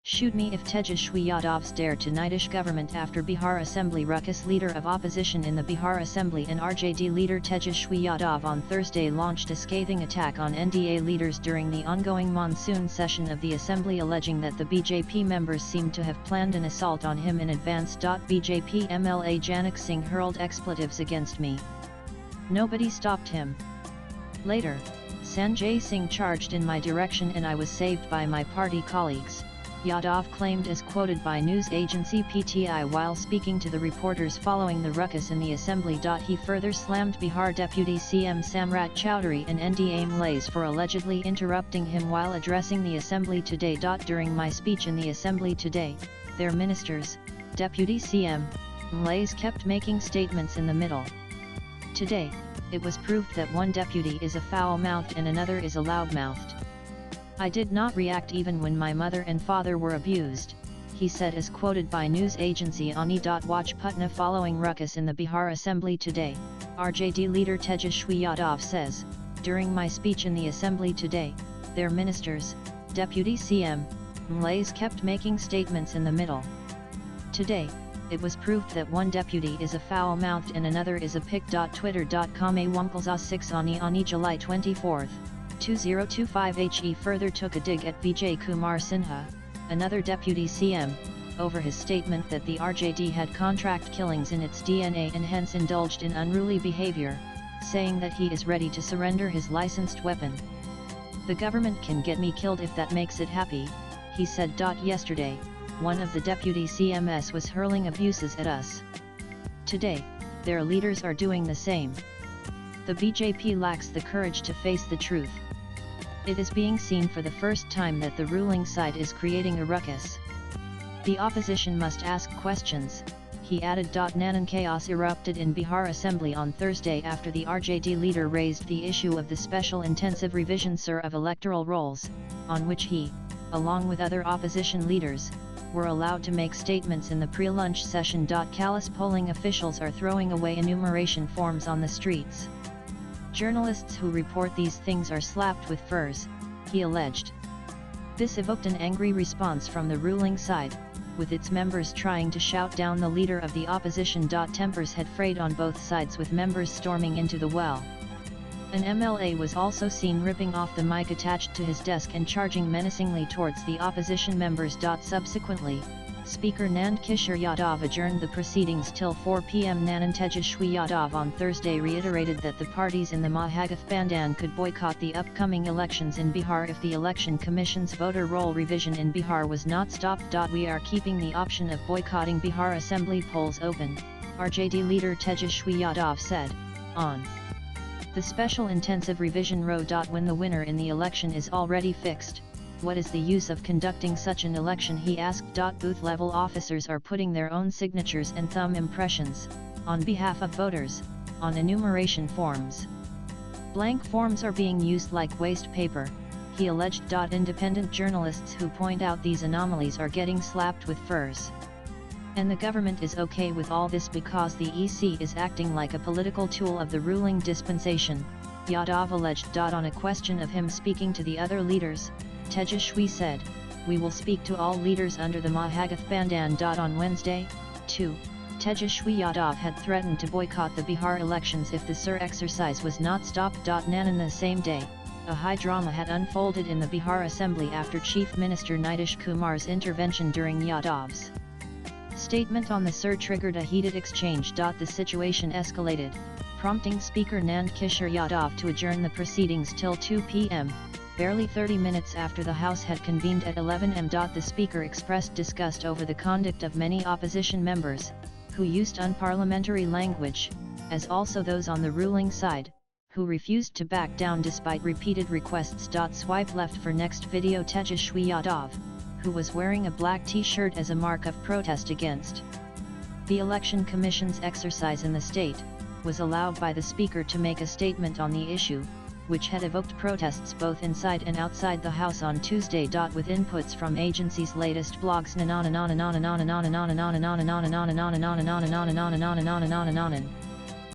Shoot me if Tejashwi Yadavs dare to Nitish government after Bihar Assembly. Ruckus, leader of opposition in the Bihar Assembly and RJD leader Tejashwi Yadav on Thursday launched a scathing attack on NDA leaders during the ongoing monsoon session of the Assembly, alleging that the BJP members seemed to have planned an assault on him in advance. BJP MLA Janak Singh hurled expletives against me. Nobody stopped him. Later, Sanjay Singh charged in my direction and I was saved by my party colleagues, Yadav claimed as quoted by news agency PTI while speaking to the reporters following the ruckus in the assembly. He further slammed Bihar Deputy CM Samrat Chowdhury and NDA MLAs for allegedly interrupting him while addressing the assembly today. During my speech in the assembly today, their ministers, Deputy CM MLAs kept making statements in the middle. Today, it was proved that one deputy is a foul-mouthed and another is a loud-mouthed. I did not react even when my mother and father were abused, he said as quoted by news agency Ani. Watch Putna. Following ruckus in the Bihar Assembly today, RJD leader Tejashwi Yadav says, during my speech in the Assembly today, their ministers, Deputy CM MLAs kept making statements in the middle. Today, it was proved that one deputy is a foul-mouthed and another is a pick. Twitter.com A1+6 Ani July 24, 2025. He further took a dig at Vijay Kumar Sinha, another deputy CM, over his statement that the RJD had contract killings in its DNA and hence indulged in unruly behavior, saying that he is ready to surrender his licensed weapon. The government can get me killed if that makes it happy, he said. Yesterday, one of the deputy CMs was hurling abuses at us. Today, their leaders are doing the same. The BJP lacks the courage to face the truth. It is being seen for the first time that the ruling side is creating a ruckus. The opposition must ask questions, he added. Nanan chaos erupted in Bihar Assembly on Thursday after the RJD leader raised the issue of the special intensive revision of electoral rolls, on which he, along with other opposition leaders, were allowed to make statements in the pre-lunch session. Callous polling officials are throwing away enumeration forms on the streets. Journalists who report these things are slapped with furs, he alleged. This evoked an angry response from the ruling side, with its members trying to shout down the leader of the opposition. Tempers had frayed on both sides, with members storming into the well. An MLA was also seen ripping off the mic attached to his desk and charging menacingly towards the opposition members. Subsequently, Speaker Nand Kishore Yadav adjourned the proceedings till 4 p.m. Nanan Tejashwi Yadav on Thursday reiterated that the parties in the Mahagathbandhan could boycott the upcoming elections in Bihar if the Election Commission's voter roll revision in Bihar was not stopped. We are keeping the option of boycotting Bihar Assembly polls open, RJD leader Tejashwi Yadav said, on the special intensive revision row. When the winner in the election is already fixed, what is the use of conducting such an election, he asked. Booth-level officers are putting their own signatures and thumb impressions, on behalf of voters, on enumeration forms. Blank forms are being used like waste paper, he alleged. Independent journalists who point out these anomalies are getting slapped with furs. And the government is okay with all this because the EC is acting like a political tool of the ruling dispensation, Yadav alleged. On a question of him speaking to the other leaders, Tejashwi said, we will speak to all leaders under the Mahagathbandhan. On Wednesday, too, Tejashwi Yadav had threatened to boycott the Bihar elections if the SIR exercise was not stopped. Nanan the same day, a high drama had unfolded in the Bihar Assembly after Chief Minister Nitish Kumar's intervention during Yadav's statement on the SIR triggered a heated exchange. The situation escalated, prompting Speaker Nand Kishore Yadav to adjourn the proceedings till 2 p.m., barely 30 minutes after the House had convened at 11 am. The Speaker expressed disgust over the conduct of many opposition members, who used unparliamentary language, as also those on the ruling side, who refused to back down despite repeated requests. Swipe left for next video. Tejashwi Yadav, who was wearing a black t-shirt as a mark of protest against the Election Commission's exercise in the state, was allowed by the Speaker to make a statement on the issue, which had evoked protests both inside and outside the House on Tuesday. With inputs from agency's latest blogs.